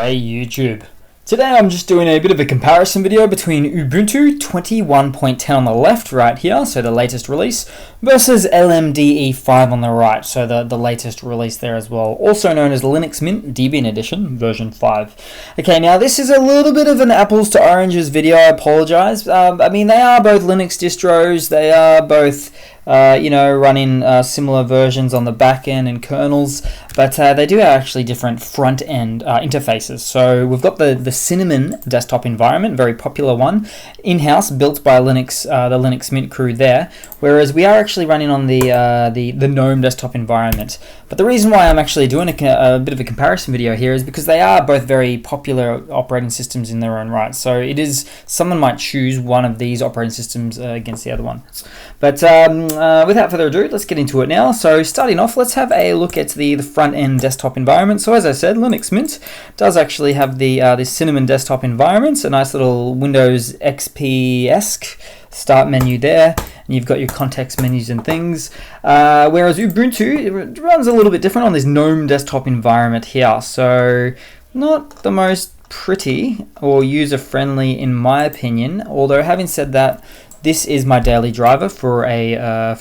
Hey YouTube. Today I'm just doing a bit of a comparison video between Ubuntu 21.10 on the left right here, so the latest release, versus LMDE 5 on the right, so the latest release there as well, also known as Linux Mint Debian Edition version 5. Okay, now this is a little bit of an apples to oranges video, I apologize. I mean, they are both Linux distros, they are both running similar versions on the back end and kernels, but they do have actually different front end interfaces. So we've got the Cinnamon desktop environment, very popular one, in-house, built by the Linux Mint crew there, whereas we are actually running on the GNOME desktop environment. But the reason why I'm actually doing a bit of a comparison video here is because they are both very popular operating systems in their own right. So it is, someone might choose one of these operating systems against the other one. But without further ado, let's get into it now. So starting off, let's have a look at the front-end desktop environment. So as I said, Linux Mint does actually have the Cinnamon desktop environment, a nice little Windows XP-esque start menu there, and you've got your context menus and things. Whereas Ubuntu, it runs a little bit different on this GNOME desktop environment here. So not the most pretty or user-friendly in my opinion, although having said that, this is my daily driver for my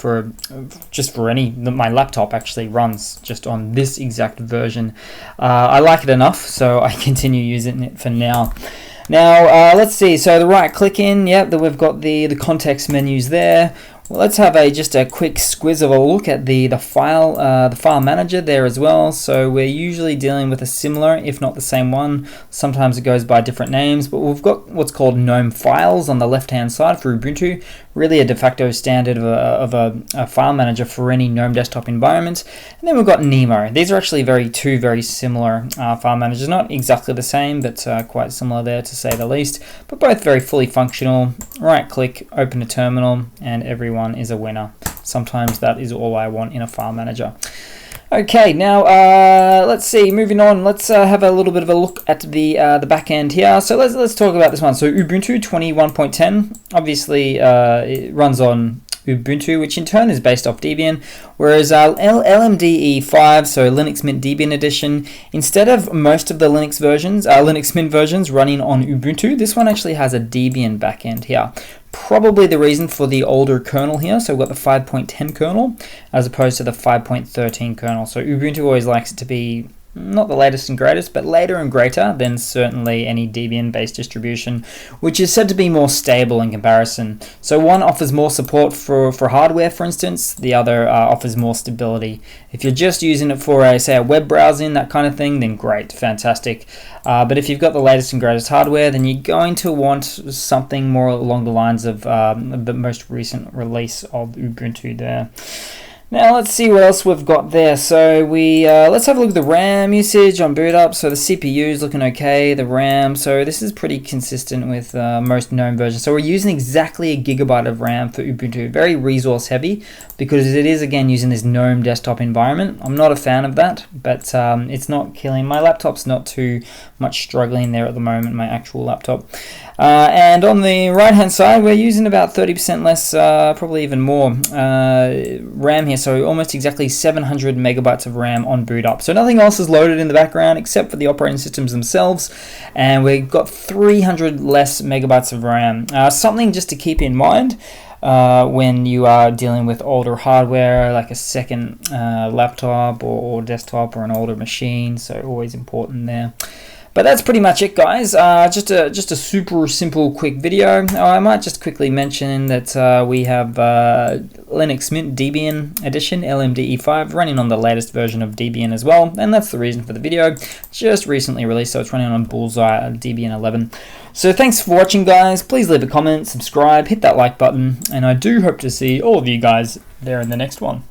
laptop actually runs just on this exact version. I like it enough, so I continue using it for now. Now let's see. So the right click in, yep, we've got the context menus there. Well, let's have just a quick squiz of a look at the file manager there as well. So we're usually dealing with a similar, if not the same one. Sometimes it goes by different names, but we've got what's called GNOME files on the left-hand side for Ubuntu. Really a de facto standard of a file manager for any GNOME desktop environment. And then we've got Nemo. These are actually two very similar file managers. Not exactly the same, but quite similar there to say the least. But both very fully functional. Right-click, open a terminal, and everyone is a winner. Sometimes that is all I want in a file manager. Okay, now let's see. Moving on, let's have a little bit of a look at the back end here. So let's talk about this one. So Ubuntu 21.10, obviously it runs on Ubuntu, which in turn is based off Debian, whereas LMDE 5, so Linux Mint Debian Edition, instead of most of the Linux Mint versions running on Ubuntu, this one actually has a Debian backend here. Probably the reason for the older kernel here, so we've got the 5.10 kernel as opposed to the 5.13 kernel. So Ubuntu always likes it to be not the latest and greatest, but later and greater than certainly any Debian-based distribution, which is said to be more stable in comparison. So one offers more support for hardware, for instance, the other offers more stability. If you're just using it for, say, a web browsing, that kind of thing, then great, fantastic. But if you've got the latest and greatest hardware, then you're going to want something more along the lines of the most recent release of Ubuntu there. Now let's see what else we've got there. So let's have a look at the RAM usage on boot up. So the CPU is looking okay, the RAM. So this is pretty consistent with most GNOME versions. So we're using exactly 1 GB of RAM for Ubuntu. Very resource heavy because it is again using this GNOME desktop environment. I'm not a fan of that, but it's not killing. My laptop's not too much struggling there at the moment, my actual laptop. And on the right hand side, we're using about 30% less, probably even more RAM here. So almost exactly 700 megabytes of RAM on boot up. So nothing else is loaded in the background except for the operating systems themselves. And we've got 300 less megabytes of RAM. Something just to keep in mind when you are dealing with older hardware, like a second laptop or desktop or an older machine. So always important there. But that's pretty much it, guys. Just a super simple, quick video. I might just quickly mention that we have Linux Mint Debian Edition, LMDE 5, running on the latest version of Debian as well, and that's the reason for the video. Just recently released, so it's running on Bullseye Debian 11. So thanks for watching, guys. Please leave a comment, subscribe, hit that like button, and I do hope to see all of you guys there in the next one.